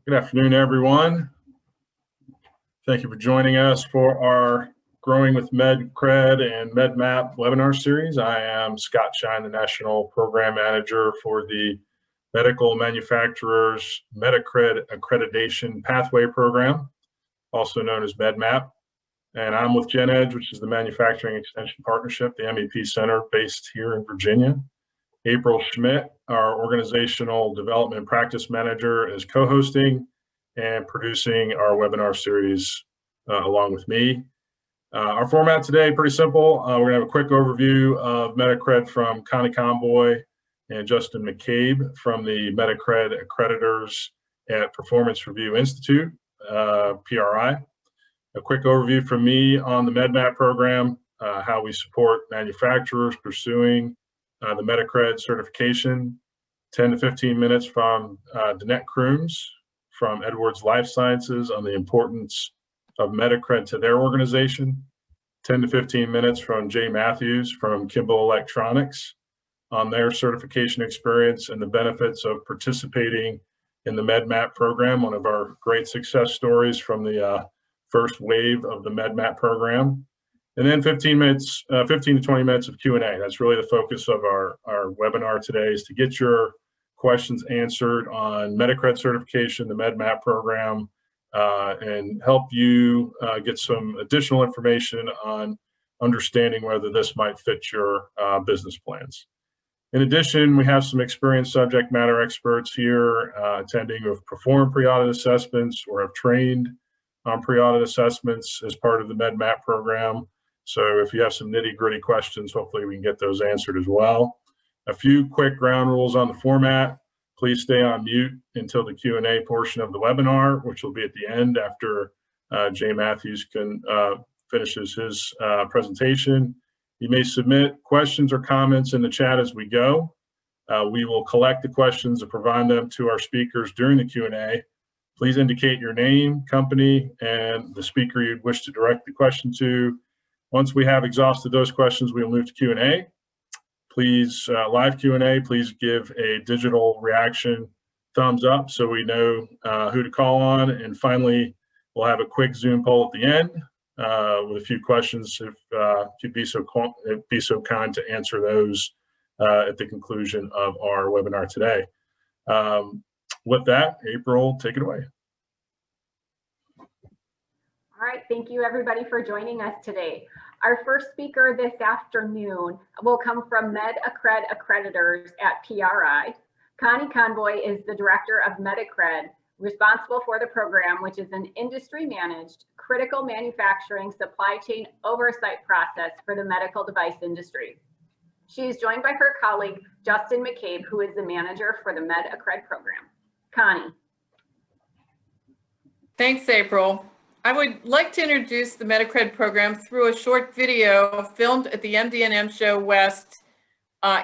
Good afternoon, everyone. Thank you for joining us for our Growing with MedAccred and MedMMAP webinar series. I am Scott Shine, the National Program Manager for the Medical Manufacturers Medacred Accreditation Pathway Program, also known as MedMap. And I'm with GenEdge, which is the Manufacturing Extension Partnership, the MEP Center based here in Virginia. April Schmidt, our Organizational Development Practice Manager, is co-hosting and producing our webinar series along with me. Our format today, pretty simple. We're gonna have a quick overview of MedAccred from Connie Conboy and Justin McCabe from the MedAccred accreditors at Performance Review Institute, PRI. A quick overview from me on the MedMap program, how we support manufacturers pursuing the MedAccred certification, 10 to 15 minutes from Danette Crooms from Edwards Life Sciences on the importance of MedAccred to their organization, 10 to 15 minutes from Jay Matthews from Kimball Electronics on their certification experience and the benefits of participating in the MedMap program, one of our great success stories from the first wave of the MedMap program. And then 15 to 20 minutes of Q&A. That's really the focus of our webinar today, is to get your questions answered on MedAccred certification, the MedMap program, and help you get some additional information on understanding whether this might fit your business plans. In addition, we have some experienced subject matter experts here attending who have performed pre-audit assessments or have trained on pre-audit assessments as part of the MedMap program. So if you have some nitty-gritty questions, hopefully we can get those answered as well. A few quick ground rules on the format. Please stay on mute until the Q&A portion of the webinar, which will be at the end after Jay Matthews finishes his presentation. You may submit questions or comments in the chat as we go. We will collect the questions and provide them to our speakers during the Q&A. Please indicate your name, company, and the speaker you'd wish to direct the question to. Once we have exhausted those questions, we'll move to Q&A. Please, live Q&A, please give a digital reaction thumbs up so we know who to call on. And finally, we'll have a quick Zoom poll at the end with a few questions if you'd be so kind to answer those at the conclusion of our webinar today. With that, April, take it away. All right, thank you everybody for joining us today. Our first speaker this afternoon will come from MedAccred accreditors at PRI. Connie Conboy is the director of MedAccred, responsible for the program, which is an industry-managed critical manufacturing supply chain oversight process for the medical device industry. She is joined by her colleague, Justin McCabe, who is the manager for the MedAccred program. Connie. Thanks, April. I would like to introduce the MedAccred program through a short video filmed at the MD&M Show West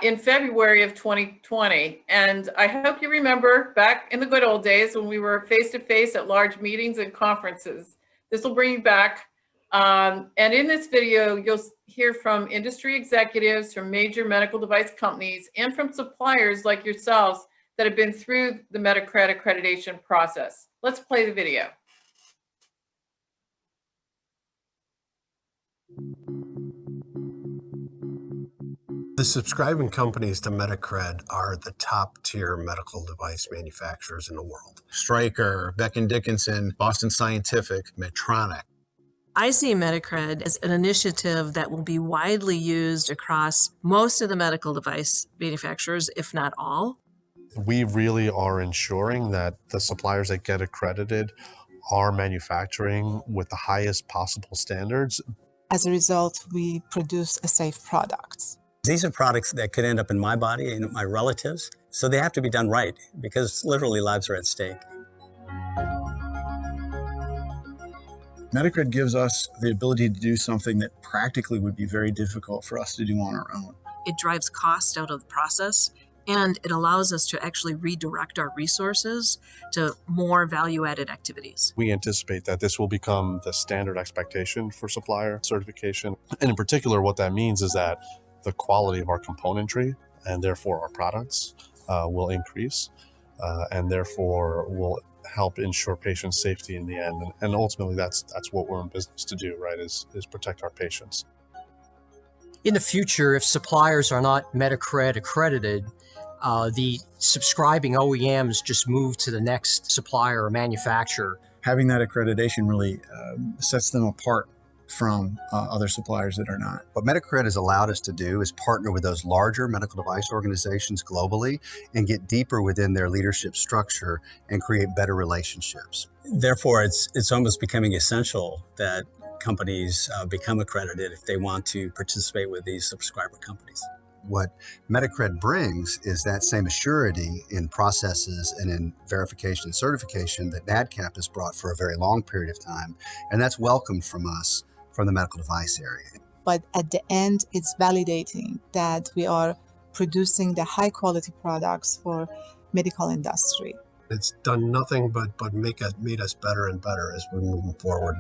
in February of 2020. And I hope you remember back in the good old days when we were face-to-face at large meetings and conferences. This will bring you back. And in this video, you'll hear from industry executives, from major medical device companies, and from suppliers like yourselves that have been through the MedAccred accreditation process. Let's play the video. The subscribing companies to MedAccred are the top tier medical device manufacturers in the world. Stryker, Becton Dickinson, Boston Scientific, Medtronic. I see MedAccred as an initiative that will be widely used across most of the medical device manufacturers, if not all. We really are ensuring that the suppliers that get accredited are manufacturing with the highest possible standards. As a result, we produce a safe products. These are products that could end up in my body and my relatives, so they have to be done right because literally lives are at stake. MedAccred gives us the ability to do something that practically would be very difficult for us to do on our own. It drives cost out of the process, and it allows us to actually redirect our resources to more value-added activities. We anticipate that this will become the standard expectation for supplier certification. And in particular, what that means is that the quality of our componentry and therefore our products will increase and therefore will help ensure patient safety in the end. And ultimately, that's what we're in business to do, right, is protect our patients. In the future, if suppliers are not Metacred accredited, the subscribing OEMs just move to the next supplier or manufacturer. Having that accreditation really sets them apart from other suppliers that are not. What Metacrit has allowed us to do is partner with those larger medical device organizations globally and get deeper within their leadership structure and create better relationships. Therefore, it's almost becoming essential that companies become accredited if they want to participate with these subscriber companies. What Metacred brings is that same assurity in processes and in verification and certification that NADCAP has brought for a very long period of time, and that's welcomed from us from the medical device area. But at the end, it's validating that we are producing the high quality products for medical industry. It's done nothing but made us better and better as we're moving forward.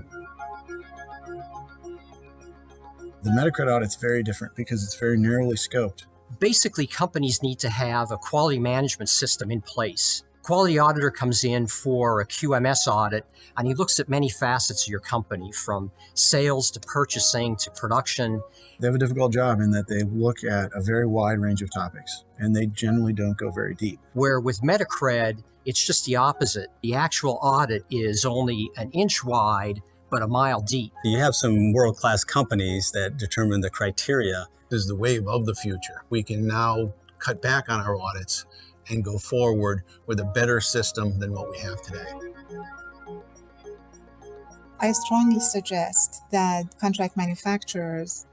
The Metacrit audit's very different because it's very narrowly scoped. Basically, companies need to have a quality management system in place. Quality auditor comes in for a QMS audit, and he looks at many facets of your company, from sales to purchasing to production. They have a difficult job in that they look at a very wide range of topics, and they generally don't go very deep. Where with Metacred, it's just the opposite. The actual audit is only an inch wide, but a mile deep. You have some world-class companies that determine the criteria. This is the wave of the future. We can now cut back on our audits and go forward with a better system than what we have today. I strongly suggest that contract manufacturers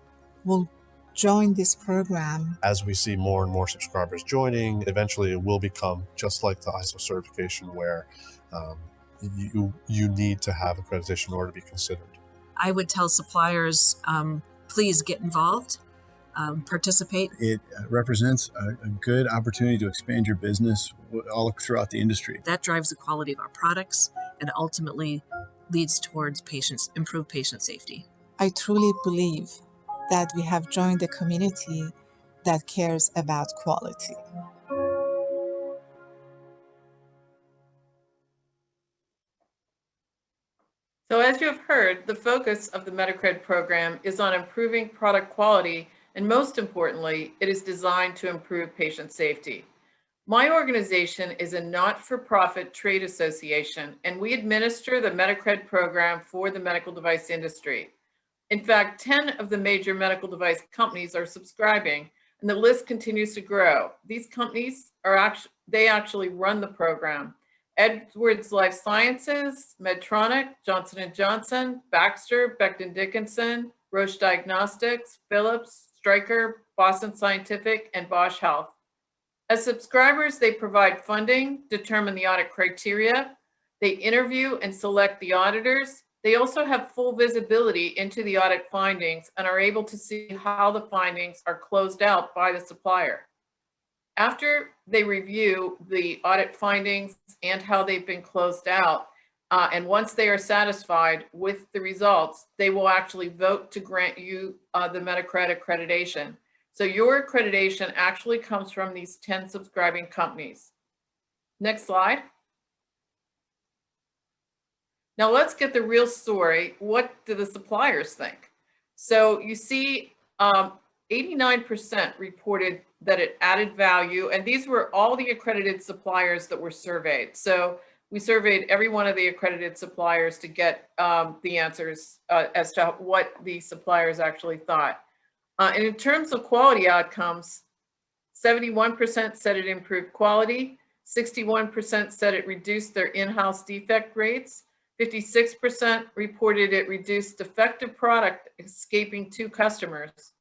will join this program. As we see more and more subscribers joining, eventually it will become just like the ISO certification where you need to have accreditation in order to be considered. I would tell suppliers, please get involved, participate. It represents a good opportunity to expand your business all throughout the industry. That drives the quality of our products and ultimately leads towards improved patient safety. I truly believe that we have joined a community that cares about quality. So as you have heard, the focus of the Metacred program is on improving product quality, and most importantly, it is designed to improve patient safety. My organization is a not-for-profit trade association, and we administer the Metacred program for the medical device industry. In fact, 10 of the major medical device companies are subscribing, and the list continues to grow. These companies actually run the program. Edwards Life Sciences, Medtronic, Johnson & Johnson, Baxter, Becton Dickinson, Roche Diagnostics, Philips, Stryker, Boston Scientific, and Bosch Health. As subscribers, they provide funding, determine the audit criteria, they interview and select the auditors. They also have full visibility into the audit findings and are able to see how the findings are closed out by the supplier. After they review the audit findings and how they've been closed out, and once they are satisfied with the results, they will actually vote to grant you the Metacred accreditation. So your accreditation actually comes from these 10 subscribing companies. Next slide. Now let's get the real story. What do the suppliers think? So you see 89% reported that it added value, and these were all the accredited suppliers that were surveyed. So we surveyed every one of the accredited suppliers to get the answers as to what the suppliers actually thought. And in terms of quality outcomes, 71% said it improved quality, 61% said it reduced their in-house defect rates, 56% reported it reduced defective product escaping to customers.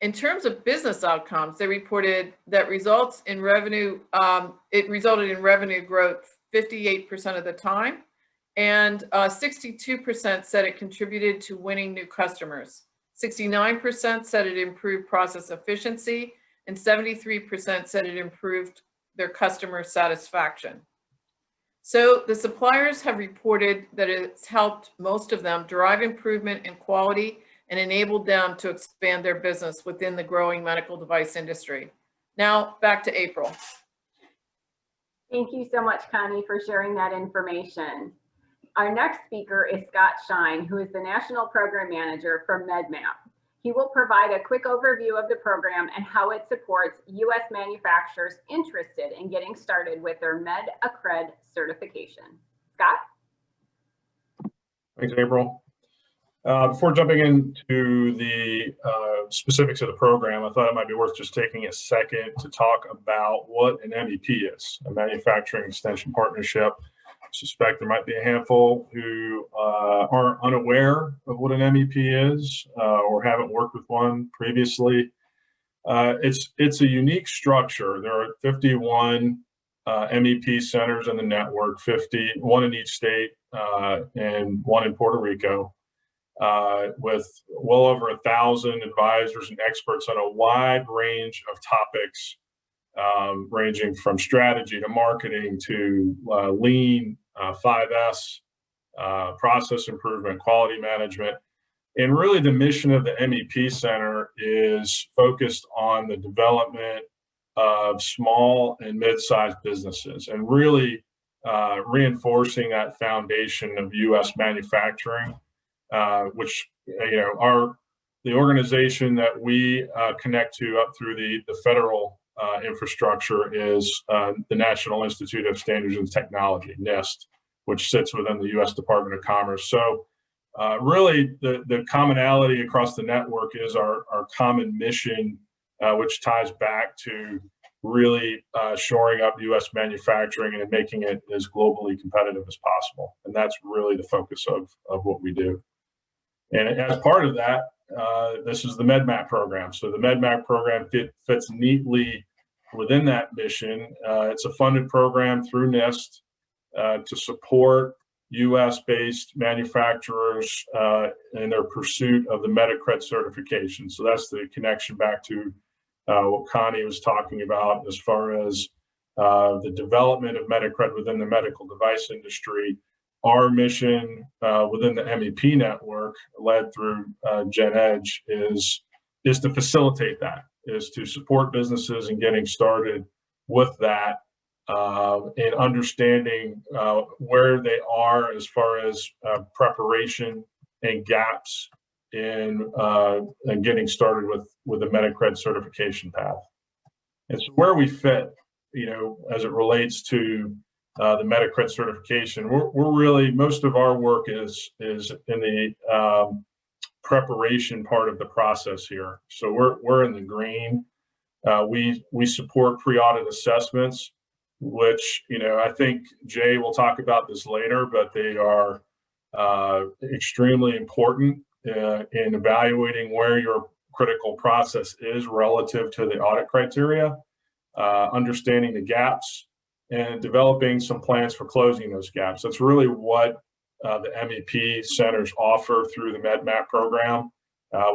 In terms of business outcomes, they reported that it resulted in revenue growth 58% of the time, and 62% said it contributed to winning new customers. 69% said it improved process efficiency, and 73% said it improved their customer satisfaction. So the suppliers have reported that it's helped most of them drive improvement in quality and enabled them to expand their business within the growing medical device industry. Now back to April. Thank you so much, Connie, for sharing that information. Our next speaker is Scott Shine, who is the National Program Manager for MedMap. He will provide a quick overview of the program and how it supports U.S. manufacturers interested in getting started with their MedAccred certification. Scott? Thanks, April. Before jumping into the specifics of the program, I thought it might be worth just taking a second to talk about what an MEP is, a manufacturing extension partnership. I suspect there might be a handful who are unaware of what an MEP is or haven't worked with one previously. It's a unique structure. There are 51 MEP centers in the network, one in each state and one in Puerto Rico, with well over 1,000 advisors and experts on a wide range of topics, ranging from strategy to marketing to lean, 5S, process improvement, quality management. And really the mission of the MEP Center is focused on the development of small and mid-sized businesses and really reinforcing that foundation of U.S. manufacturing, which, the organization that we connect to up through the federal infrastructure is the National Institute of Standards and Technology, NIST, which sits within the U.S. Department of Commerce. So really the commonality across the network is our common mission, which ties back to really shoring up U.S. manufacturing and making it as globally competitive as possible. And that's really the focus of what we do. And as part of that, this is the MedMap program. So the MedMap program fits neatly within that mission. It's a funded program through NIST to support U.S.-based manufacturers in their pursuit of the Metacrit certification. So that's the connection back to what Connie was talking about as far as the development of Metacred within the medical device industry. Our mission within the MEP network, led through Gen Edge, is to facilitate that, is to support businesses in getting started with that and understanding where they are as far as preparation and gaps in getting started with the Metacred certification path. And so where we fit, as it relates to the Metacrit certification, we're really, most of our work is in the preparation part of the process here. So we're in the green. We support pre-audit assessments, which, I think Jay will talk about this later, but they are extremely important in evaluating where your critical process is relative to the audit criteria, understanding the gaps, and developing some plans for closing those gaps. That's really what the MEP centers offer through the MedMap program.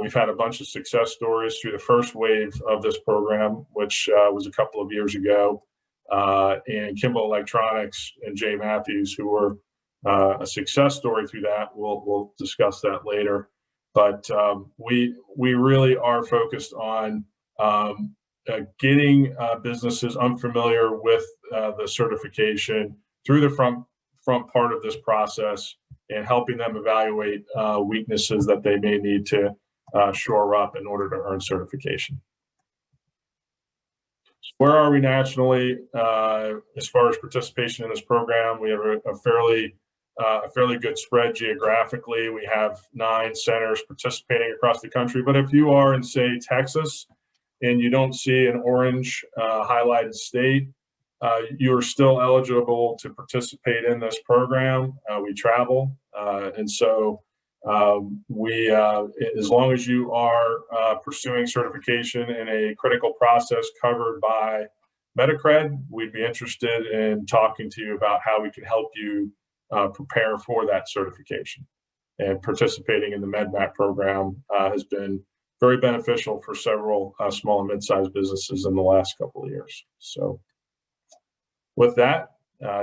We've had a bunch of success stories through the first wave of this program, which was a couple of years ago, and Kimball Electronics and Jay Matthews, who were a success story through that. We'll discuss that later. But we really are focused on getting businesses unfamiliar with the certification through the front part of this process and helping them evaluate weaknesses that they may need to shore up in order to earn certification. Where are we nationally as far as participation in this program? We have a fairly good spread geographically. We have 9 centers participating across the country. But if you are in, say, Texas, and you don't see an orange highlighted state, you are still eligible to participate in this program. We travel, and so as long as you are pursuing certification in a critical process covered by Metacred, we'd be interested in talking to you about how we can help you prepare for that certification. And participating in the MedMap program has been very beneficial for several small and mid-sized businesses in the last couple of years. So with that,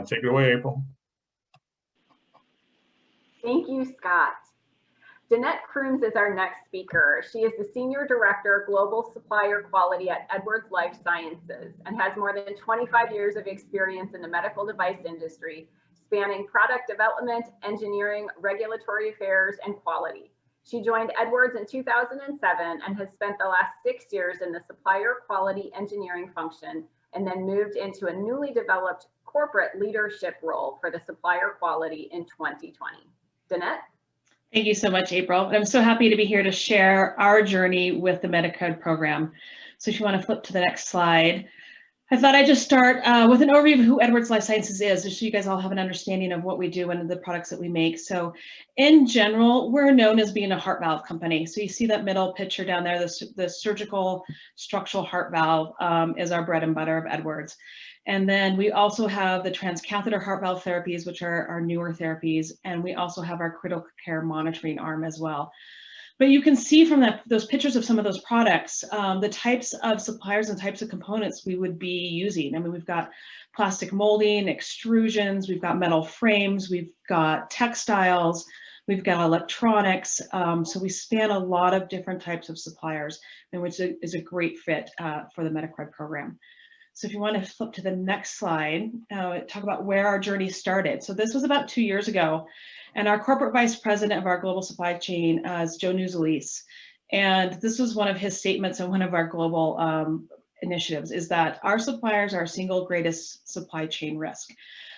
take it away, April. Thank you, Scott. Danette Crooms is our next speaker. She is the Senior Director, Global Supplier Quality at Edwards Life Sciences and has more than 25 years of experience in the medical device industry, spanning product development, engineering, regulatory affairs, and quality. She joined Edwards in 2007 and has spent the last 6 years in the supplier quality engineering function, and then moved into a newly developed corporate leadership role for the supplier quality in 2020. Danette? Thank you so much, April. I'm so happy to be here to share our journey with the MedAccred program. So if you want to flip to the next slide, I thought I'd just start with an overview of who Edwards Life Sciences is, just so you guys all have an understanding of what we do and the products that we make. So in general, we're known as being a heart valve company. So you see that middle picture down there, the surgical structural heart valve is our bread and butter of Edwards. And then we also have the transcatheter heart valve therapies, which are our newer therapies. And we also have our critical care monitoring arm as well. But you can see from those pictures of some of those products, the types of suppliers and types of components we would be using. I mean, we've got plastic molding, extrusions, we've got metal frames, we've got textiles, we've got electronics. So we span a lot of different types of suppliers, and which is a great fit for the MedAccred program. So if you want to flip to the next slide, talk about where our journey started. So this was about 2 years ago, and our corporate vice president of our global supply chain is Joe Nuzelise. And this was one of his statements in one of our global initiatives, is that our suppliers are our single greatest supply chain risk.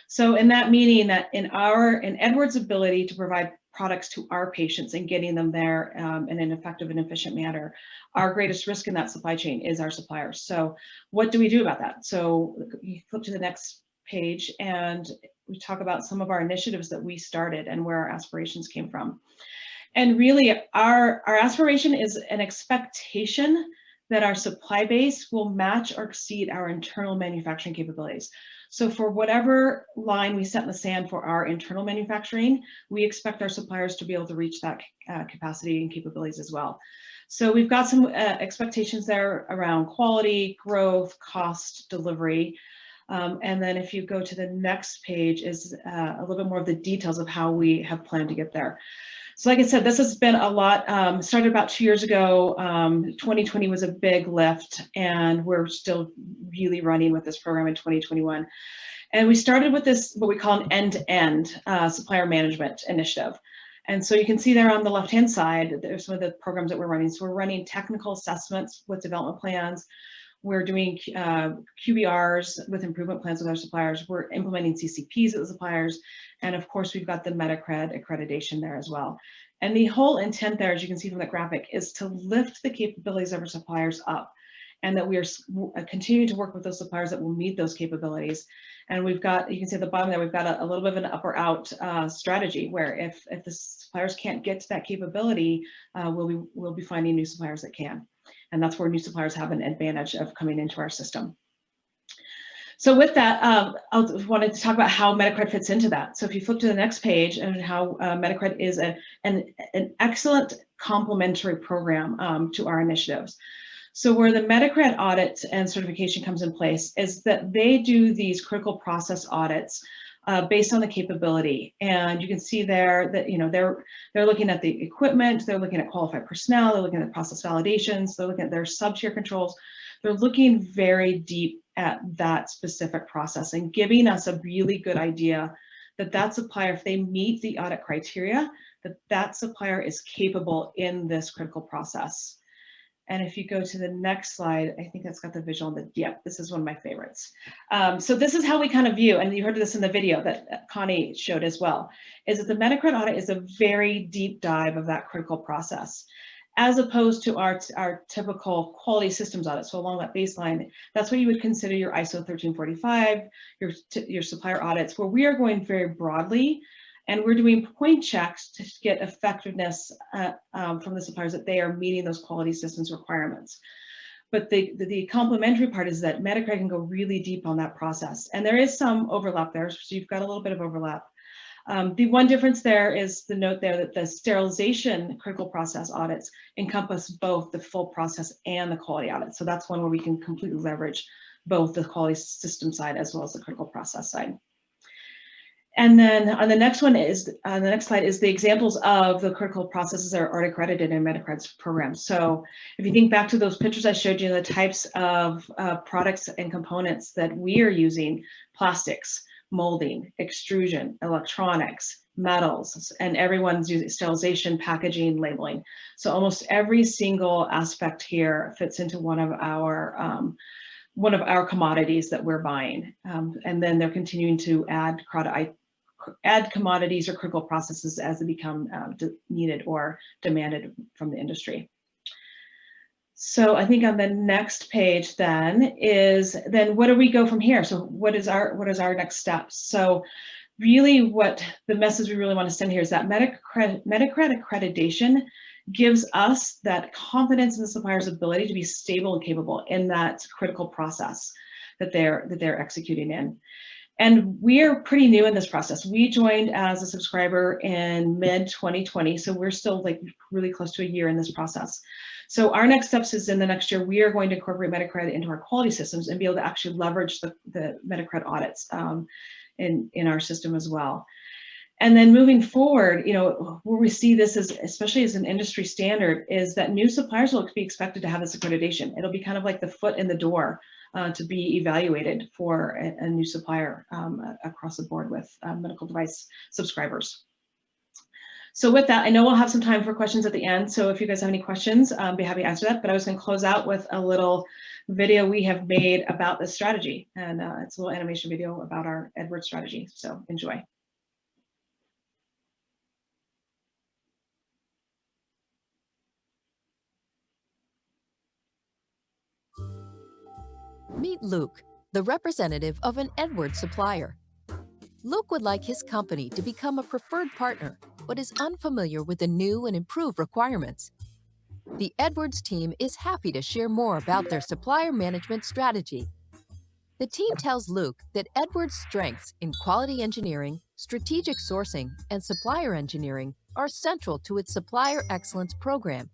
So in that meaning that in Edwards' ability to provide products to our patients and getting them there in an effective and efficient manner, our greatest risk in that supply chain is our suppliers. So what do we do about that? So you flip to the next page and we talk about some of our initiatives that we started and where our aspirations came from. And really our aspiration is an expectation that our supply base will match or exceed our internal manufacturing capabilities. So for whatever line we set in the sand for our internal manufacturing, we expect our suppliers to be able to reach that capacity and capabilities as well. So we've got some expectations there around quality, growth, cost, delivery. And then if you go to the next page is a little bit more of the details of how we have planned to get there. So like I said, this has been a lot, started about 2 years ago. 2020 was a big lift, and we're still really running with this program in 2021. And we started with this, what we call an end-to-end supplier management initiative. And so you can see there on the left-hand side, there's some of the programs that we're running. So we're running technical assessments with development plans. We're doing QBRs with improvement plans with our suppliers. We're implementing CCPs at the suppliers. And of course, we've got the MedAccred accreditation there as well. And the whole intent there, as you can see from the graphic, is to lift the capabilities of our suppliers up, and that we are continuing to work with those suppliers that will meet those capabilities. And we've got, you can see at the bottom there, we've got a little bit of an up or out strategy, where if the suppliers can't get to that capability, we'll be finding new suppliers that can. And that's where new suppliers have an advantage of coming into our system. So with that, I wanted to talk about how MedAccred fits into that. So if you flip to the next page, and how MedAccred is an excellent complementary program to our initiatives. So where the Medicrit audit and certification comes in place is that they do these critical process audits based on the capability. And you can see there that, you know, they're looking at the equipment, they're looking at qualified personnel, they're looking at process validations, they're looking at their sub-tier controls. They're looking very deep at that specific process and giving us a really good idea that that supplier, if they meet the audit criteria, that supplier is capable in this critical process. And if you go to the next slide, I think that's got the visual on the, yeah, this is one of my favorites. So this is how we kind of view, and you heard this in the video that Connie showed as well, is that the MedAccred audit is a very deep dive of that critical process, as opposed to our typical quality systems audit. So along that baseline, that's what you would consider your ISO 13485, your supplier audits, where we are going very broadly. And we're doing point checks to get effectiveness from the suppliers that they are meeting those quality systems requirements. But the complementary part is that MedAccred can go really deep on that process. And there is some overlap there, so you've got a little bit of overlap. The one difference there is the note there that the sterilization critical process audits encompass both the full process and the quality audit. So that's one where we can completely leverage both the quality system side as well as the critical process side. And then on the next one is, on the next slide is the examples of the critical processes that are accredited in MedAccred's program. So if you think back to those pictures I showed you, the types of products and components that we are using: plastics, molding, extrusion, electronics, metals, and everyone's using sterilization, packaging, labeling. So almost every single aspect here fits into one of our commodities that we're buying. And then they're continuing to add commodities or critical processes as they become needed or demanded from the industry. So I think on the next page then is, then where do we go from here? So what is our next steps? So really what the message we really want to send here is that Medacred accreditation gives us that confidence in the supplier's ability to be stable and capable in that critical process that they're executing in. And we are pretty new in this process. We joined as a subscriber in mid-2020, so we're still like really close to a year in this process. So our next steps is in the next year, we are going to incorporate Medacred into our quality systems and be able to actually leverage the Medacred audits in our system as well. And then moving forward, where we see this as, especially as an industry standard, is that new suppliers will be expected to have this accreditation. It'll be kind of like the foot in the door to be evaluated for a new supplier across the board with medical device subscribers. So with that, I know we'll have some time for questions at the end. So if you guys have any questions, I'll be happy to answer that. But I was going to close out with a little video we have made about this strategy. And it's a little animation video about our Edwards strategy. So enjoy. Meet Luke, the representative of an Edwards supplier. Luke would like his company to become a preferred partner, but is unfamiliar with the new and improved requirements. The Edwards team is happy to share more about their supplier management strategy. The team tells Luke that Edwards' strengths in quality engineering, strategic sourcing, and supplier engineering are central to its supplier excellence program.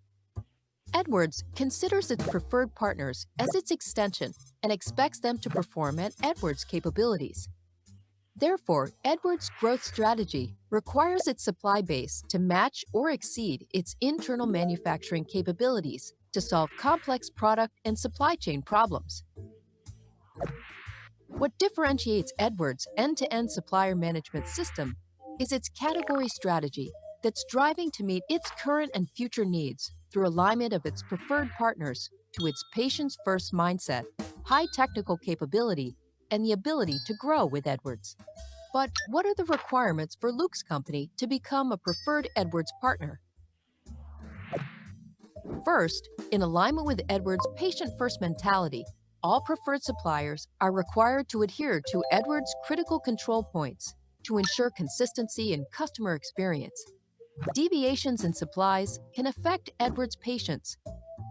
Edwards considers its preferred partners as its extension and expects them to perform at Edwards' capabilities. Therefore, Edwards' growth strategy requires its supply base to match or exceed its internal manufacturing capabilities to solve complex product and supply chain problems. What differentiates Edwards' end-to-end supplier management system is its category strategy that's driving to meet its current and future needs through alignment of its preferred partners to its patients-first mindset, high technical capability, and the ability to grow with Edwards. But what are the requirements for Luke's company to become a preferred Edwards partner? First, in alignment with Edwards' patient-first mentality, all preferred suppliers are required to adhere to Edwards' critical control points to ensure consistency in customer experience. Deviations in supplies can affect Edwards' patients.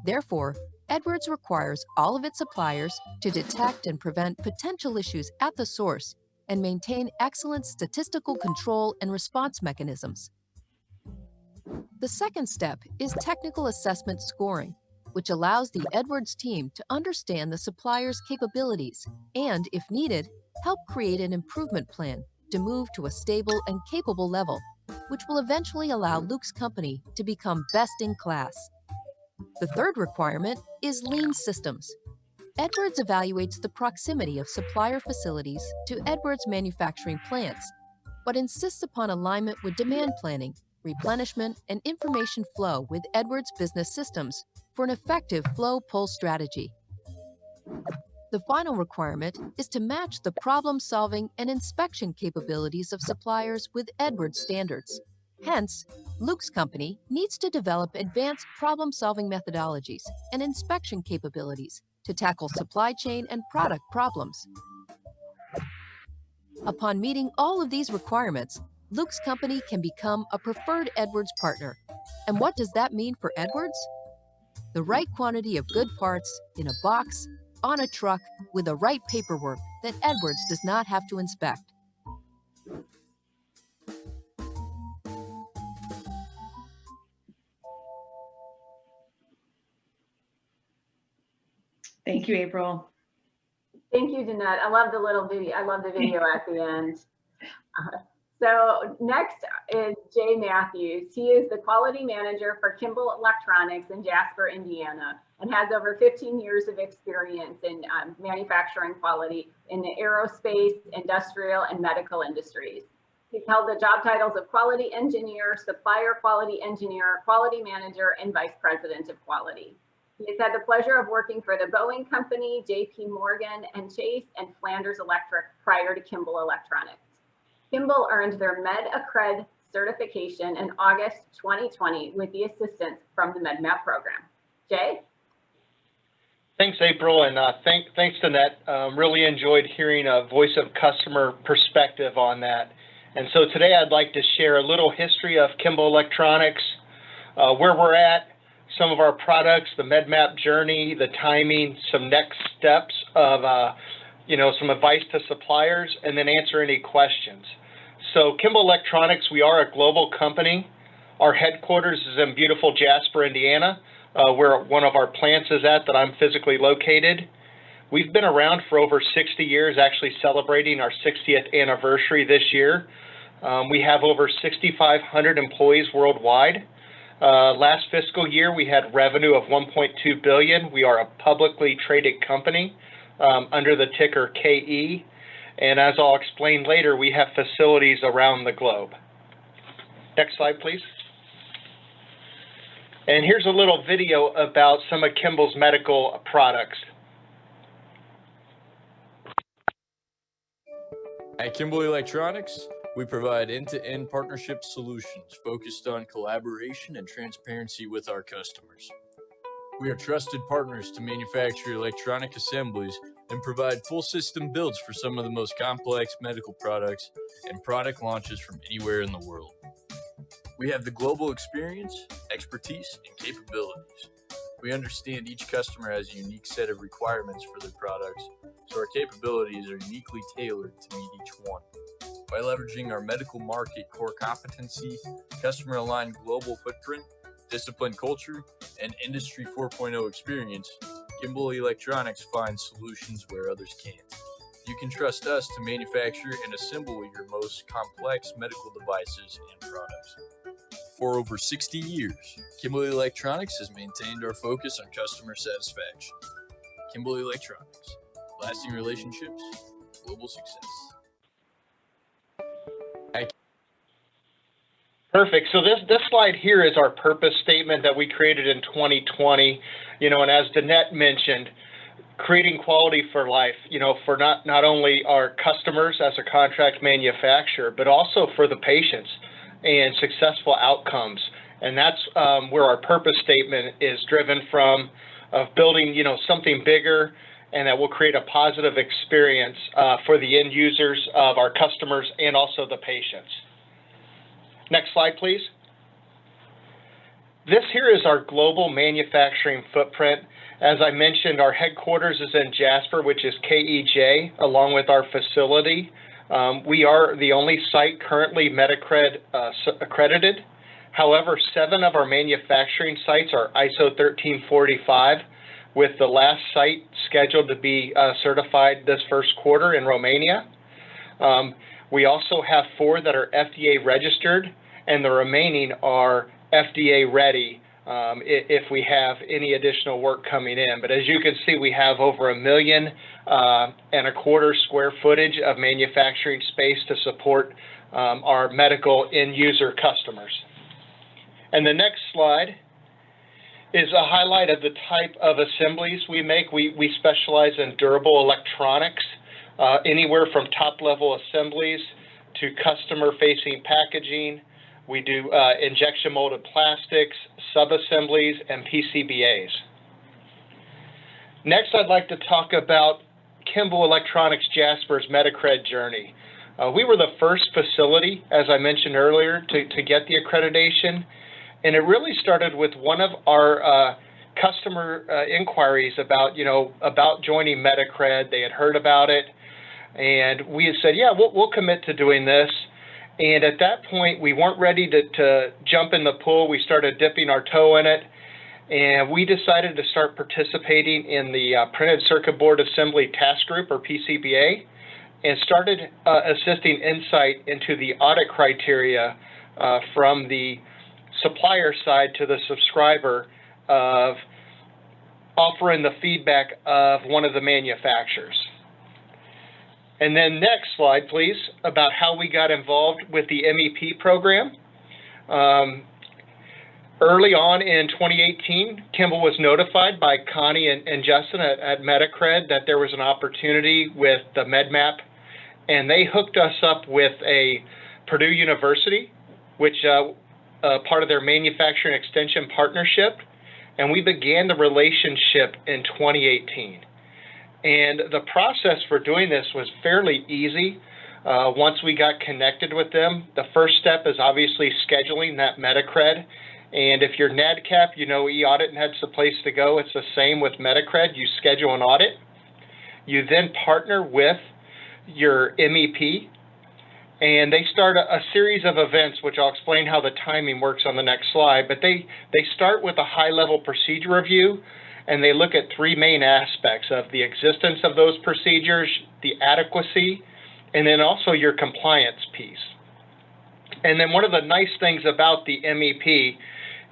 Therefore, Edwards requires all of its suppliers to detect and prevent potential issues at the source and maintain excellent statistical control and response mechanisms. The second step is technical assessment scoring, which allows the Edwards team to understand the supplier's capabilities and, if needed, help create an improvement plan to move to a stable and capable level, which will eventually allow Luke's company to become best in class. The third requirement is lean systems. Edwards evaluates the proximity of supplier facilities to Edwards manufacturing plants, but insists upon alignment with demand planning, replenishment, and information flow with Edwards business systems for an effective flow-pull strategy. The final requirement is to match the problem-solving and inspection capabilities of suppliers with Edwards standards. Hence, Luke's company needs to develop advanced problem-solving methodologies and inspection capabilities to tackle supply chain and product problems. Upon meeting all of these requirements, Luke's company can become a preferred Edwards partner. And what does that mean for Edwards? The right quantity of good parts in a box, on a truck, with the right paperwork that Edwards does not have to inspect. Thank you, April. Thank you, Jeanette. I love the little video. I love the video at the end. So next is Jay Matthews. He is the quality manager for Kimball Electronics in Jasper, Indiana, and has over 15 years of experience in manufacturing quality in the aerospace, industrial, and medical industries. He's held the job titles of quality engineer, supplier quality engineer, quality manager, and vice president of quality. He has had the pleasure of working for the Boeing Company, JP Morgan and Chase, and Flanders Electric prior to Kimball Electronics. Kimball earned their MedAccred certification in August 2020 with the assistance from the MedMap program. Jay? Thanks, April, and thanks to Net. Really enjoyed hearing a voice of customer perspective on that. And so today I'd like to share a little history of Kimball Electronics, where we're at, some of our products, the MedMap journey, the timing, some next steps of some advice to suppliers, and then answer any questions. So Kimball Electronics, we are a global company. Our headquarters is in beautiful Jasper, Indiana, where one of our plants is at that I'm physically located. We've been around for over 60 years, actually celebrating our 60th anniversary this year. We have over 6,500 employees worldwide. Last fiscal year, we had revenue of $1.2 billion. We are a publicly traded company under the ticker KE. And as I'll explain later, we have facilities around the globe. Next slide, please. And here's a little video about some of Kimball's medical products. At Kimball Electronics, we provide end-to-end partnership solutions focused on collaboration and transparency with our customers. We are trusted partners to manufacture electronic assemblies and provide full system builds for some of the most complex medical products and product launches from anywhere in the world. We have the global experience, expertise, and capabilities. We understand each customer has a unique set of requirements for their products, so our capabilities are uniquely tailored to meet each one. By leveraging our medical market core competency, customer-aligned global footprint, disciplined culture, and Industry 4.0 experience, Kimball Electronics finds solutions where others can't. You can trust us to manufacture and assemble your most complex medical devices and products. For over 60 years, Kimball Electronics has maintained our focus on customer satisfaction. Kimball Electronics, lasting relationships, global success. Perfect. So this slide here is our purpose statement that we created in 2020, and as Danette mentioned, creating quality for life, for not only our customers as a contract manufacturer, but also for the patients and successful outcomes. And that's where our purpose statement is driven from, of building, something bigger and that will create a positive experience for the end users of our customers and also the patients. Next slide, please. This here is our global manufacturing footprint. As I mentioned, our headquarters is in Jasper, which is KEJ, along with our facility. We are the only site currently MedAccred accredited. However, 7 of our manufacturing sites are ISO 13485, with the last site scheduled to be certified this first quarter in Romania. We also have 4 that are FDA registered, and the remaining are FDA ready if we have any additional work coming in. But as you can see, we have over 1.25 million square footage of manufacturing space to support our medical end user customers. And the next slide is a highlight of the type of assemblies we make. We specialize in durable electronics, anywhere from top-level assemblies to customer-facing packaging. We do injection molded plastics, sub-assemblies, and PCBAs. Next, I'd like to talk about Kimball Electronics Jasper's MedAccred journey. We were the first facility, as I mentioned earlier, to get the accreditation, and it really started with one of our customer inquiries about joining MedAccred. They had heard about it, and we had said, yeah, we'll commit to doing this. And at that point, we weren't ready to jump in the pool. We started dipping our toe in it, and we decided to start participating in the Printed Circuit Board Assembly Task Group, or PCBA, and started assisting insight into the audit criteria from the supplier side to the subscriber of offering the feedback of one of the manufacturers. And then next slide, please, about how we got involved with the MEP program. Early on in 2018, Kimball was notified by Connie and Justin at Metacred that there was an opportunity with the Medmap, and they hooked us up with a Purdue University, which part of their manufacturing extension partnership, and we began the relationship in 2018. And the process for doing this was fairly easy. Once we got connected with them, the first step is obviously scheduling that Metacred. And if you're NADCAP, you know e-audit net's the place to go. It's the same with Metacred. You schedule an audit. You then partner with your MEP, and they start a series of events, which I'll explain how the timing works on the next slide. But they start with a high-level procedure review, and they look at three main aspects of the existence of those procedures, the adequacy, and then also your compliance piece. And then one of the nice things about the MEP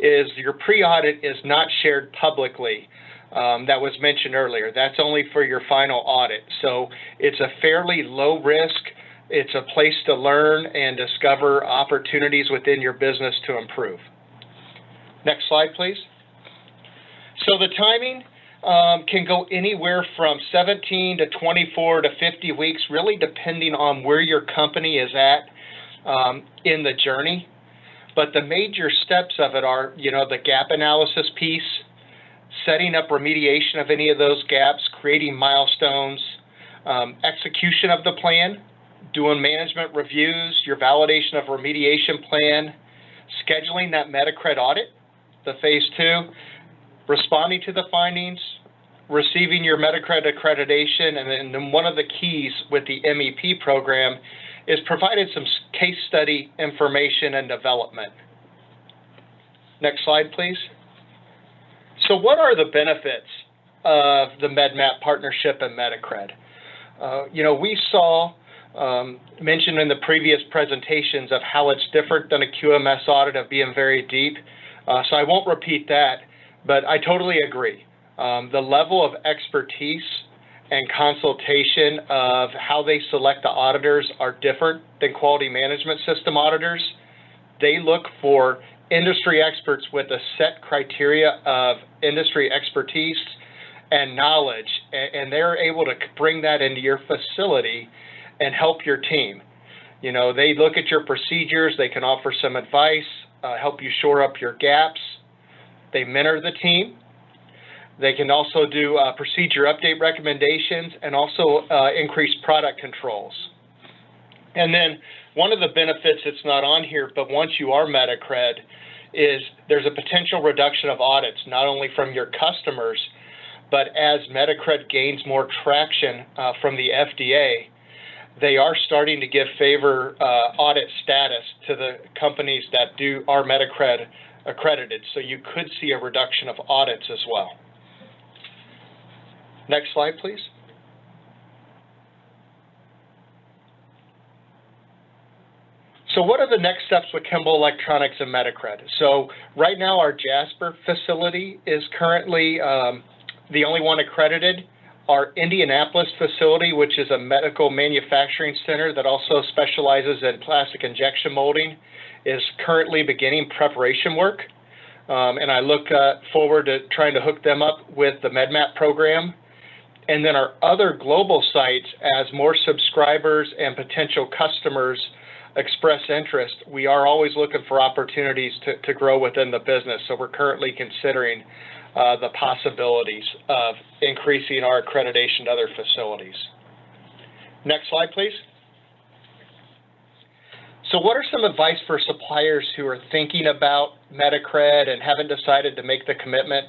is your pre-audit is not shared publicly. That was mentioned earlier. That's only for your final audit. So it's a fairly low risk. It's a place to learn and discover opportunities within your business to improve. Next slide, please. So the timing can go anywhere from 17 to 24 to 50 weeks, really depending on where your company is at in the journey. But the major steps of it are, the gap analysis piece, setting up remediation of any of those gaps, creating milestones, execution of the plan, doing management reviews, your validation of then plan, scheduling that Metacrit audit, the phase 2, responding to the findings, receiving your Metacrit accreditation, and then one of the keys with the MEP program is provided some case study information and development. Next slide, please. So what are the benefits of the Medmap partnership and Metacred? We saw mentioned in the previous presentations of how it's different than a QMS audit of being very deep. So I won't repeat that, but I totally agree. The level of expertise and consultation of how they select the auditors are different than quality management system auditors. They look for industry experts with a set criteria of industry expertise and knowledge, and they're able to bring that into your facility and help your team. They look at your procedures, they can offer some advice, help you shore up your gaps. They mentor the team. They can also do procedure update recommendations and also increase product controls. And then one of the benefits that's not on here, but once you are Metacred, is there's a potential reduction of audits, not only from your customers, but as Metacred gains more traction from the FDA, they are starting to give favor audit status to the companies that are Metacred accredited. So you could see a reduction of audits as well. Next slide, please. So what are the next steps with Kimball Electronics and Metacred? So right now our Jasper facility is currently the only one accredited. Our Indianapolis facility, which is a medical manufacturing center that also specializes in plastic injection molding, is currently beginning preparation work. And I look forward to trying to hook them up with the Medmap program. And then our other global sites, as more subscribers and potential customers express interest, we are always looking for opportunities to grow within the business. So we're currently considering the possibilities of increasing our accreditation to other facilities. Next slide, please. So what are some advice for suppliers who are thinking about Metacred and haven't decided to make the commitment?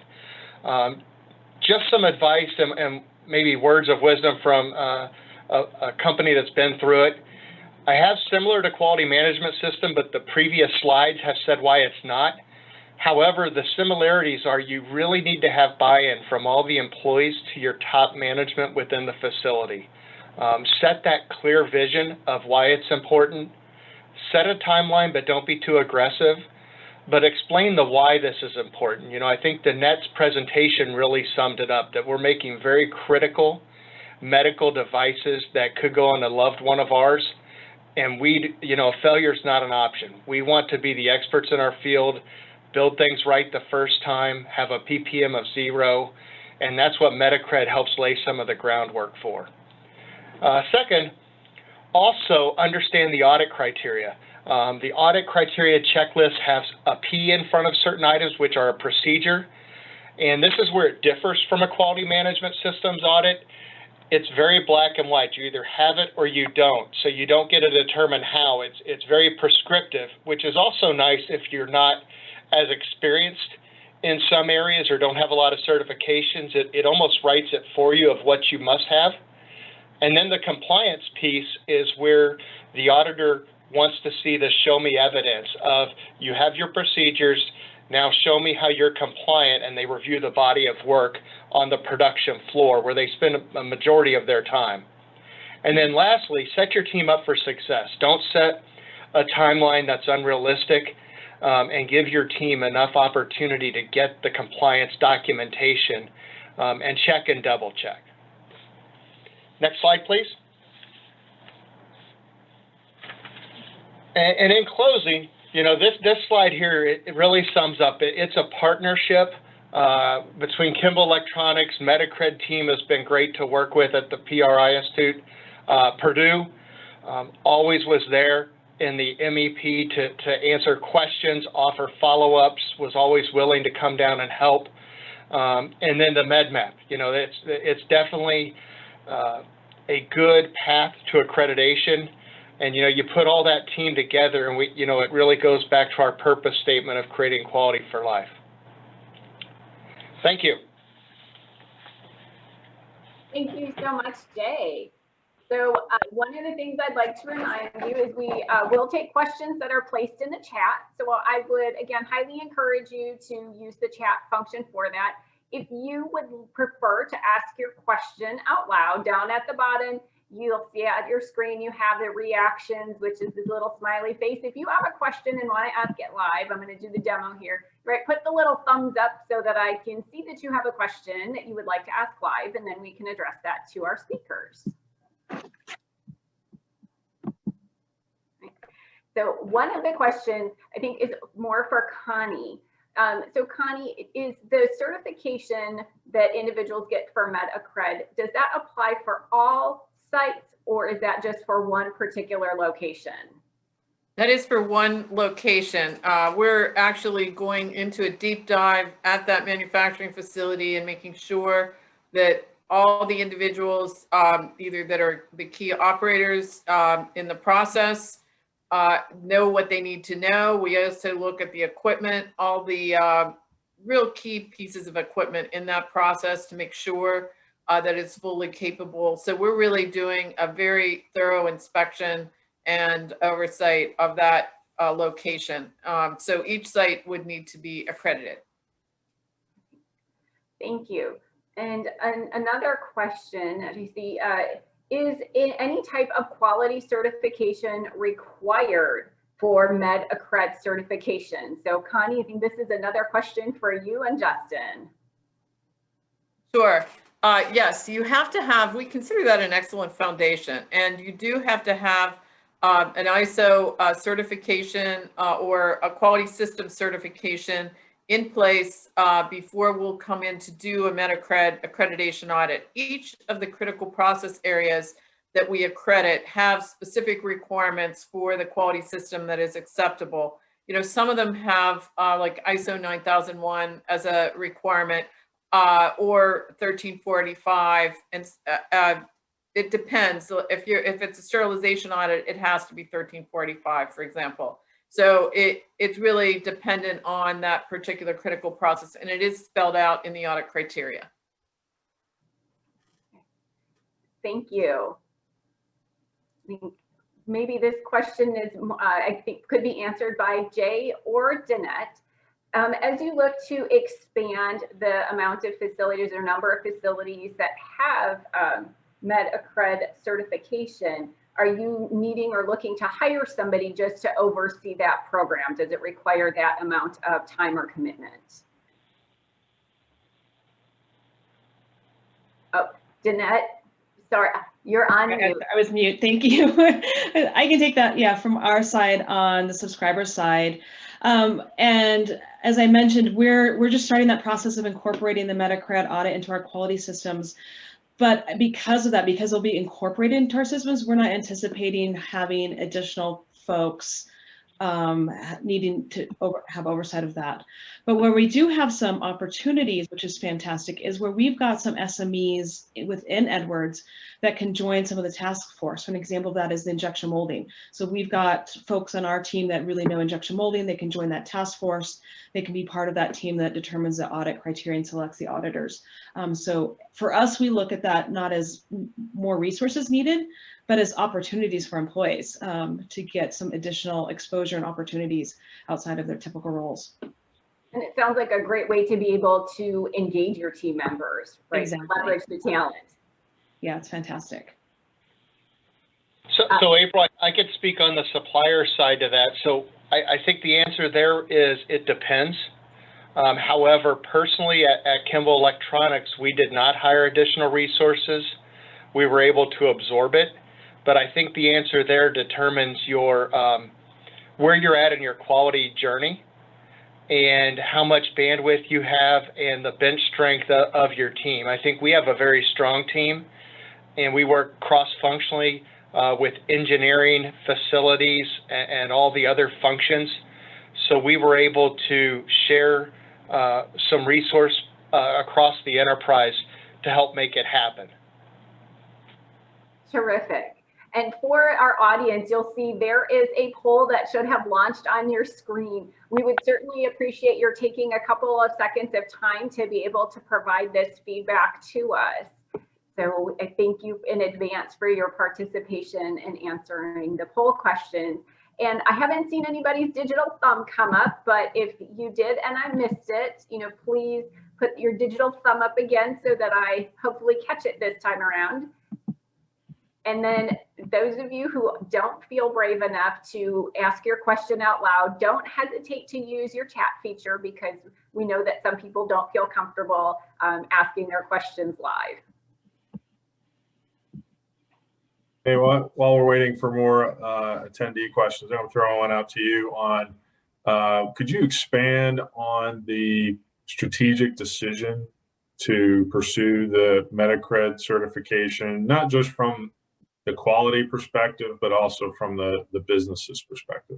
Just some advice and maybe words of wisdom from a company that's been through it. I have similar to quality management system, but the previous slides have said why it's not. However, the similarities are you really need to have buy-in from all the employees to your top management within the facility. Set that clear vision of why it's important. Set a timeline, but don't be too aggressive. But explain the why this is important. You know, I think Danette's presentation really summed it up, that we're making very critical medical devices that could go on a loved one of ours. And failure is not an option. We want to be the experts in our field, build things right the first time, have a PPM of 0, and that's what Metacred helps lay some of the groundwork for. Second, also understand the audit criteria. The audit criteria checklist has a P in front of certain items, which are a procedure, and this is where it differs from a quality management systems audit. It's very black and white. You either have it or you don't, so you don't get to determine how. It's very prescriptive, which is also nice if you're not as experienced in some areas or don't have a lot of certifications. It almost writes it for you of what you must have. And then the compliance piece is where the auditor wants to see the show me evidence of you have your procedures, now show me how you're compliant, and they review the body of work on the production floor where they spend a majority of their time. And then lastly, set your team up for success. Don't set a timeline that's unrealistic, and give your team enough opportunity to get the compliance documentation and check and double check. Next slide, please. And in closing, you know, this slide here, it really sums up. It's a partnership between Kimball Electronics. Metacred team has been great to work with at the PRI Institute. Purdue always was there in the MEP to answer questions, offer follow-ups, was always willing to come down and help. And then the MedMap, you know, it's definitely a good path to accreditation. And, you know, you put all that team together and it really goes back to our purpose statement of creating quality for life. Thank you. Thank you so much, Jay. So one of the things I'd like to remind you is we will take questions that are placed in the chat. So I would, again, highly encourage you to use the chat function for that. If you would prefer to ask your question out loud, down at the bottom, you'll see at your screen, you have the reactions, which is this little smiley face. If you have a question and want to ask it live, I'm going to do the demo here, right? Put the little thumbs up so that I can see that you have a question that you would like to ask live, and then we can address that to our speakers. So one of the questions I think is more for Connie. So Connie, is the certification that individuals get for MedAccred, does that apply for all sites, or is that just for one particular location? That is for one location. We're actually going into a deep dive at that manufacturing facility and making sure that all the individuals, either that are the key operators in the process, know what they need to know. We also look at the equipment, all the real key pieces of equipment in that process to make sure that it's fully capable. So we're really doing a very thorough inspection and oversight of that location. So each site would need to be accredited. Thank you. And another question, as you see, is any type of quality certification required for MedAccred certification? So Connie, I think this is another question for you and Justin. Sure. Yes, you have to have, we consider that an excellent foundation, and you do have to have an ISO certification or a quality system certification in place before we'll come in to do a Metacred accreditation audit. Each of the critical process areas that we accredit have specific requirements for the quality system that is acceptable. You know, some of them have like ISO 9001 as a requirement or 13485, and it depends. So if it's a sterilization audit, it has to be 13485, for example. So it's really dependent on that particular critical process, and it is spelled out in the audit criteria. Thank you. I think maybe this question is, I think, could be answered by Jay or Danette. As you look to expand the amount of facilities or number of facilities that have MedAccred certification, are you needing or looking to hire somebody just to oversee that program? Does it require that amount of time or commitment? Oh, Danette, sorry, you're on mute. I was mute, thank you. I can take that, yeah, from our side on the subscriber side. And as I mentioned, we're just starting that process of incorporating the Metacrit audit into our quality systems. But because of that, because it'll be incorporated into our systems, we're not anticipating having additional folks needing to have oversight of that. But where we do have some opportunities, which is fantastic, is where we've got some SMEs within Edwards that can join some of the task force. An example of that is the injection molding. So we've got folks on our team that really know injection molding. They can join that task force. They can be part of that team that determines the audit criteria and selects the auditors. So for us, we look at that not as more resources needed, but as opportunities for employees to get some additional exposure and opportunities outside of their typical roles. And it sounds like a great way to be able to engage your team members, right? Exactly. Leverage the talent. Yeah, it's fantastic. So April, I could speak on the supplier side to that. So I think the answer there is it depends. However, personally at Kimball Electronics, we did not hire additional resources. We were able to absorb it. But I think the answer there determines your where you're at in your quality journey and how much bandwidth you have and the bench strength of your team. I think we have a very strong team, and we work cross-functionally with engineering, facilities, and all the other functions. So we were able to share some resource across the enterprise to help make it happen. Terrific. And for our audience, you'll see there is a poll that should have launched on your screen. We would certainly appreciate your taking a couple of seconds of time to be able to provide this feedback to us. So I thank you in advance for your participation in answering the poll questions. And I haven't seen anybody's digital thumb come up, but if you did and I missed it, please put your digital thumb up again so that I hopefully catch it this time around. And then those of you who don't feel brave enough to ask your question out loud, don't hesitate to use your chat feature, because we know that some people don't feel comfortable asking their questions live. Hey, while we're waiting for more attendee questions, I'm throwing one out to you on, could you expand on the strategic decision to pursue the Metacred certification, not just from the quality perspective, but also from the business's perspective?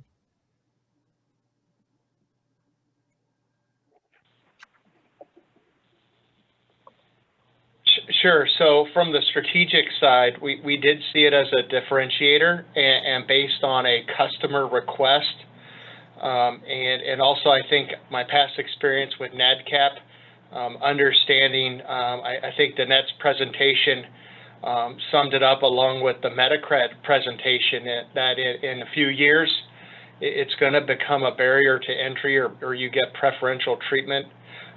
Sure. So from the strategic side, we did see it as a differentiator and based on a customer request. And also, I think my past experience with NADCAP, understanding, I think Danette's presentation summed it up, along with the Metacred presentation, that in a few years, it's going to become a barrier to entry, or you get preferential treatment,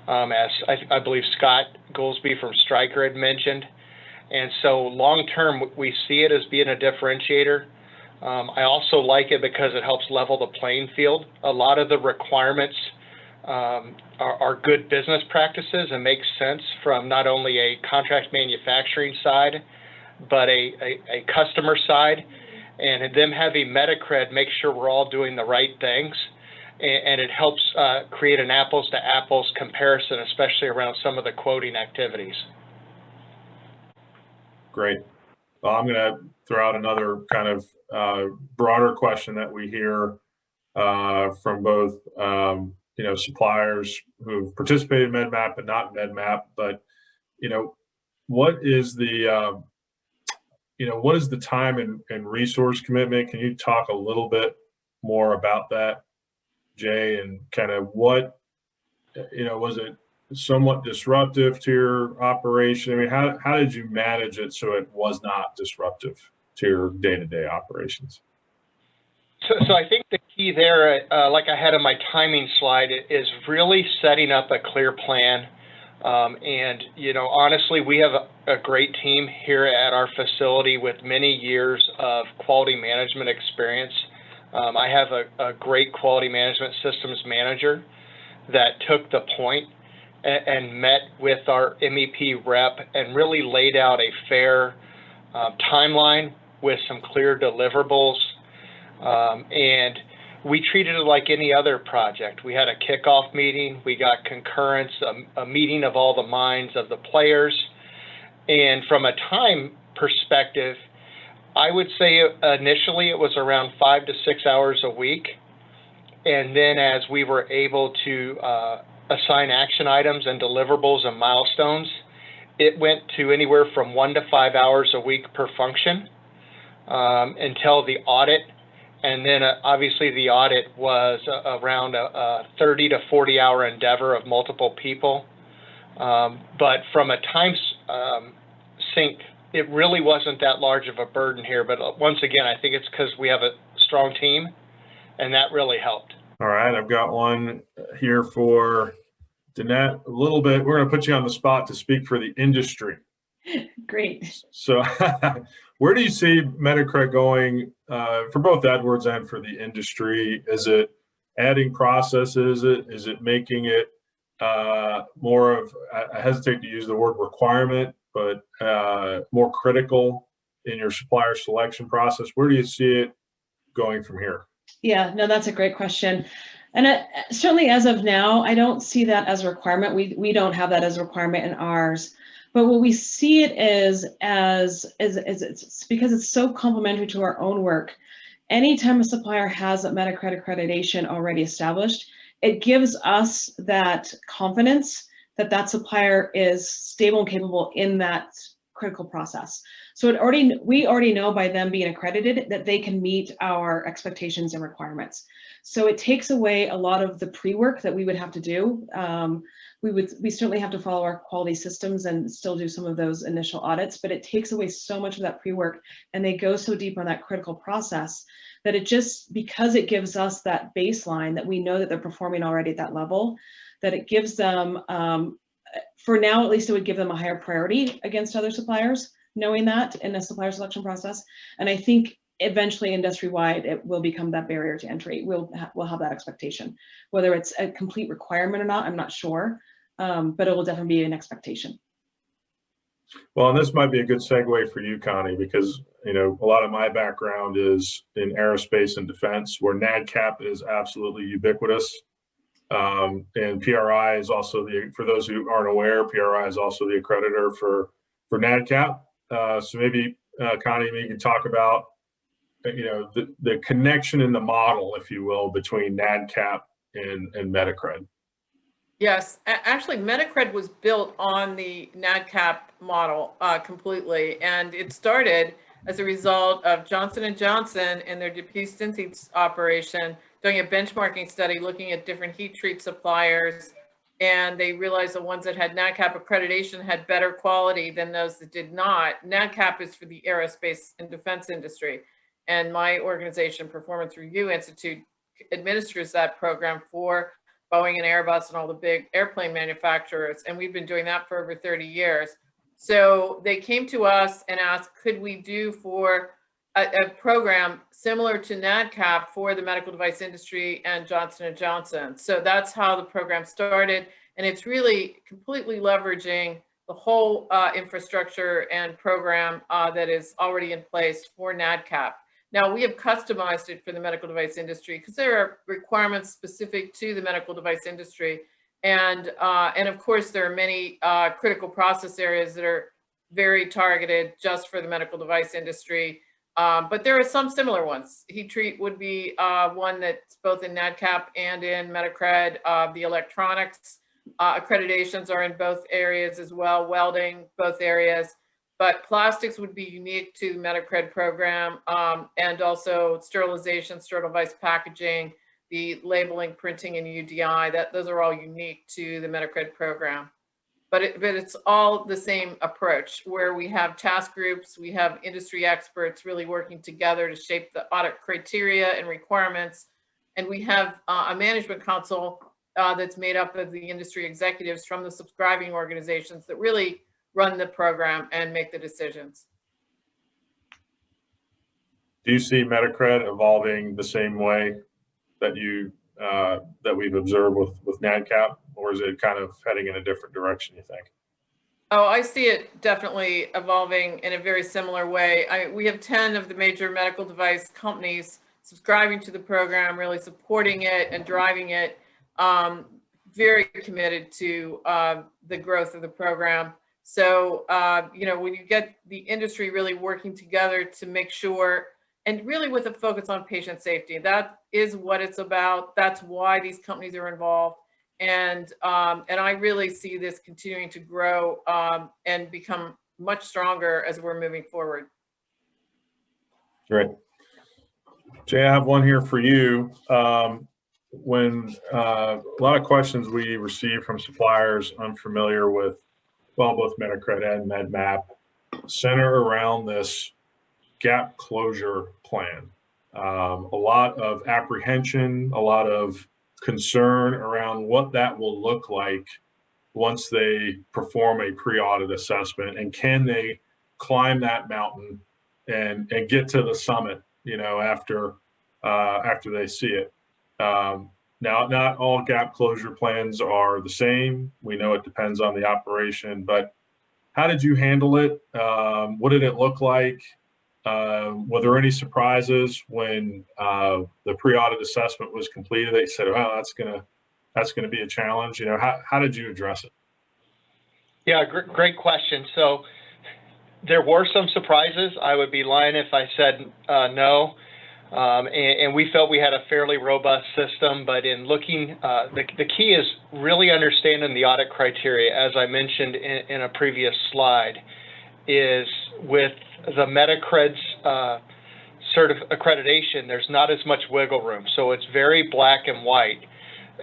as I believe Scott Goolsby from Stryker had mentioned. And so long term, we see it as being a differentiator. I also like it because it helps level the playing field. A lot of the requirements are good business practices and make sense from not only a contract manufacturing side, but a customer side, and them having Metacred make sure we're all doing the right things. And it helps create an apples to apples comparison, especially around some of the quoting activities. Great. Well, I'm going to throw out another kind of broader question that we hear from both suppliers who've participated in MedMap and not MedMap, but what is the what is the time and resource commitment? Can you talk a little bit more about that, Jay, and kind of what was it somewhat disruptive to your operation? I mean, how did you manage it so it was not disruptive to your day-to-day operations? So I think the key there, like I had on my timing slide, is really setting up a clear plan And, honestly, we have a great team here at our facility with many years of quality management experience. I have a great quality management systems manager that took the point and met with our MEP rep and really laid out a fair timeline with some clear deliverables. And we treated it like any other project. We had a kickoff meeting, we got concurrence, a meeting of all the minds of the players. And from a time perspective, I would say initially it was around 5 to 6 hours a week. And then as we were able to assign action items and deliverables and milestones, it went to anywhere from 1 to 5 hours a week per function until the audit. And then obviously the audit was around a 30 to 40 hour endeavor of multiple people. But from a time sink, it really wasn't that large of a burden here. But once again, I think it's because we have a strong team, and that really helped. All right, I've got one here for Danette. A little bit, we're going to put you on the spot to speak for the industry. Great. So where do you see Metacrit going for both Edwards and for the industry? Is it adding processes? Is it making it more of, I hesitate to use the word requirement, but more critical in your supplier selection process? Where do you see it going from here? Yeah, no, that's a great question. And certainly as of now, I don't see that as a requirement. We don't have that as a requirement in ours. But what we see it as it's because it's so complementary to our own work. Anytime a supplier has a Metacrit accreditation already established, it gives us that confidence that that supplier is stable and capable in that critical process. So we already know by them being accredited that they can meet our expectations and requirements. So it takes away a lot of the pre-work that we would have to do. We certainly have to follow our quality systems and still do some of those initial audits, but it takes away so much of that pre-work, and they go so deep on that critical process that it just, because it gives us that baseline that we know that they're performing already at that level, that it gives them, for now at least, it would give them a higher priority against other suppliers, knowing that in a supplier selection process. And I think eventually industry-wide, it will become that barrier to entry. We'll have that expectation. Whether it's a complete requirement or not, I'm not sure, but it will definitely be an expectation. Well, and this might be a good segue for you, Connie, because a lot of my background is in aerospace and defense, where NADCAP is absolutely ubiquitous. And PRI is also for those who aren't aware, PRI is also the accreditor for NADCAP. So maybe Connie, you can talk about the connection in the model, if you will, between NADCAP and Metacred. Yes, actually Metacred was built on the NADCAP model completely, and it started as a result of Johnson & Johnson and their diffuse synthesis operation doing a benchmarking study looking at different heat treat suppliers, and they realized the ones that had NADCAP accreditation had better quality than those that did not. NADCAP is for the aerospace and defense industry, and my organization, Performance Review Institute, administers that program for Boeing and Airbus and all the big airplane manufacturers, and we've been doing that for over 30 years. So they came to us and asked, could we do for a program similar to NADCAP for the medical device industry and Johnson & Johnson. So that's how the program started, and it's really completely leveraging the whole infrastructure and program that is already in place for NADCAP. Now, we have customized it for the medical device industry because there are requirements specific to the medical device industry. And of course, there are many critical process areas that are very targeted just for the medical device industry. But there are some similar ones. Heat treat would be one that's both in NADCAP and in Metacred. The electronics accreditations are in both areas as well, welding, both areas. But plastics would be unique to the Metacred program, and also sterilization, sterile device packaging, the labeling, printing, and UDI. Those are all unique to the Metacred program. But it's all the same approach, where we have task groups, we have industry experts really working together to shape the audit criteria and requirements, and we have a management council that's made up of the industry executives from the subscribing organizations that really run the program and make the decisions. Do you see Metacred evolving the same way that you that we've observed with NADCAP, or is it kind of heading in a different direction, you think? Oh, I see it definitely evolving in a very similar way. We have 10 of the major medical device companies subscribing to the program, really supporting it and driving it, very committed to the growth of the program. So, you know, when you get the industry really working together to make sure, and really with a focus on patient safety, that is what it's about. That's why these companies are involved. And I really see this continuing to grow and become much stronger as we're moving forward. Great. Jay, I have one here for you. When a lot of questions we receive from suppliers unfamiliar with, well, both Medacred and MedMap center around this gap closure plan. A lot of apprehension, a lot of concern around what that will look like once they perform a pre-audit assessment, and can they climb that mountain and get to the summit, you know, after they see it. Now, not all gap closure plans are the same. We know it depends on the operation, but how did you handle it? What did it look like? Were there any surprises when the pre-audit assessment was completed? They said, "Well, that's gonna be a challenge." You know, how did you address it? Yeah, great question. So there were some surprises. I would be lying if I said no. And we felt we had a fairly robust system, but in looking, the key is really understanding the audit criteria, as I mentioned in a previous slide, is with the Metacred's accreditation, there's not as much wiggle room. So it's very black and white.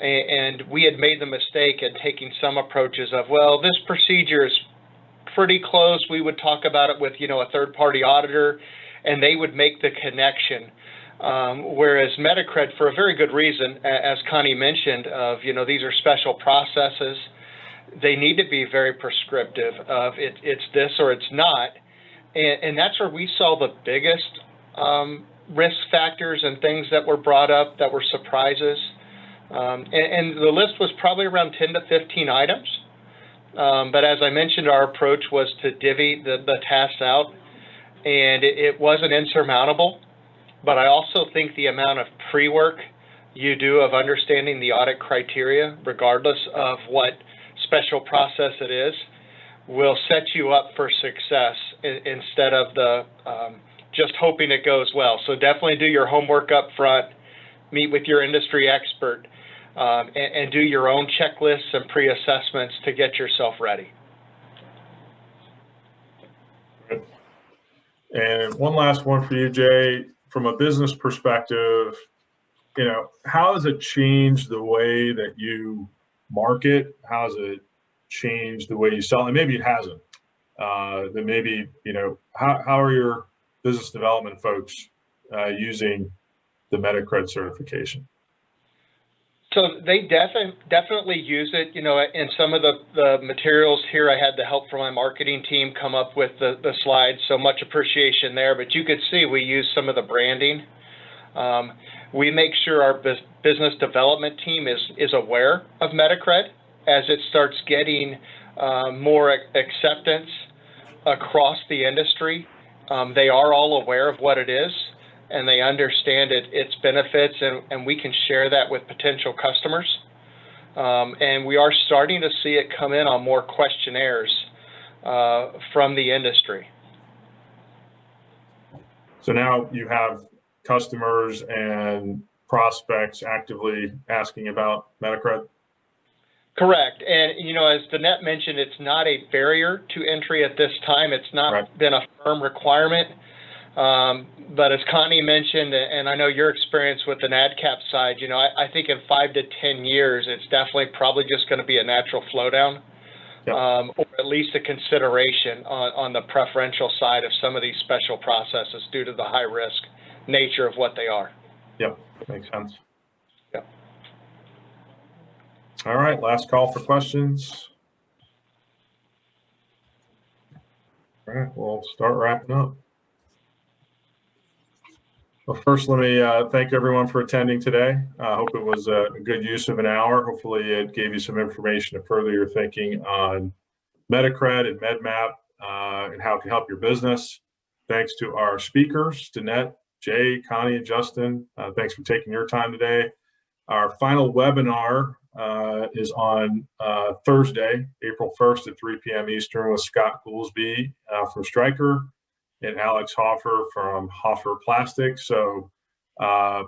And we had made the mistake at taking some approaches of, well, this procedure is pretty close. We would talk about it with, you know, a third-party auditor, and they would make the connection. Whereas Metacred, for a very good reason, as Connie mentioned, of, you know, these are special processes. They need to be very prescriptive of it's this or it's not. And that's where we saw the biggest risk factors and things that were brought up that were surprises. And the list was probably around 10 to 15 items. But as I mentioned, our approach was to divvy the tasks out, and it wasn't insurmountable. But I also think the amount of pre-work you do of understanding the audit criteria, regardless of what special process it is, will set you up for success instead of the just hoping it goes well. So definitely do your homework up front, meet with your industry expert, and do your own checklists and pre-assessments to get yourself ready. And one last one for you, Jay. From a business perspective, you know, how has it changed the way that you market? How has it changed the way you sell? And maybe it hasn't. Then maybe, you know, how are your business development folks using the Metacred certification? So they definitely use it. You know, in some of the materials here, I had the help from my marketing team come up with the slides, so much appreciation there. But you could see we use some of the branding. We make sure our business development team is aware of Metacred as it starts getting more acceptance across the industry. They are all aware of what it is, and they understand its benefits, and we can share that with potential customers. And we are starting to see it come in on more questionnaires from the industry. So now you have customers and prospects actively asking about Metacred? Correct. And, you know, as Danette mentioned, it's not a barrier to entry at this time. It's not been a firm requirement. But as Connie mentioned, and I know your experience with the NADCAP side, you know, I think in 5 to 10 years, it's definitely probably just going to be a natural flow down, or at least a consideration on the preferential side of some of these special processes due to the high risk nature of what they are. Yep, makes sense. Yep. All right, last call for questions. All right, we'll start wrapping up. Well, first, let me thank everyone for attending today. I hope it was a good use of an hour. Hopefully, it gave you some information to further your thinking on MedAccred and MedMap and how it can help your business. Thanks to our speakers, Danette, Jay, Connie, and Justin. Thanks for taking your time today. Our final webinar is on Thursday, April 1st at 3 p.m. Eastern with Scott Goolsby from Stryker and Alex Hoffer from Hoffer Plastics. So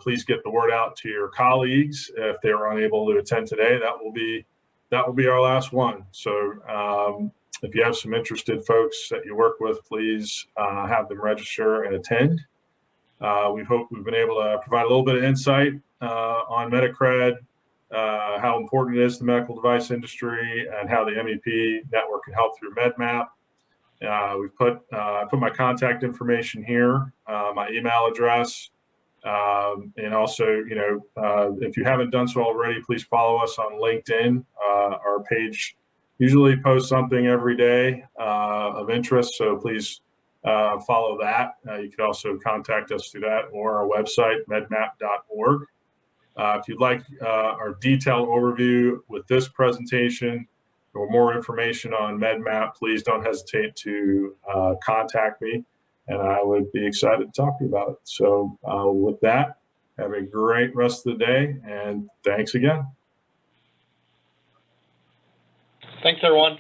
please get the word out to your colleagues if they were unable to attend today. That will be our last one. So if you have some interested folks that you work with, please have them register and attend. We hope we've been able to provide a little bit of insight on MedAccred, how important it is to the medical device industry, and how the MEP network can help through MedMap. We've put my contact information here, my email address, and also, if you haven't done so already, please follow us on LinkedIn. Our page usually posts something every day of interest, so please follow that. You can also contact us through that or our website, medmap.org. If you'd like our detailed overview with this presentation or more information on MedMap, please don't hesitate to contact me, and I would be excited to talk to you about it. So with that, have a great rest of the day, and thanks again. Thanks, everyone.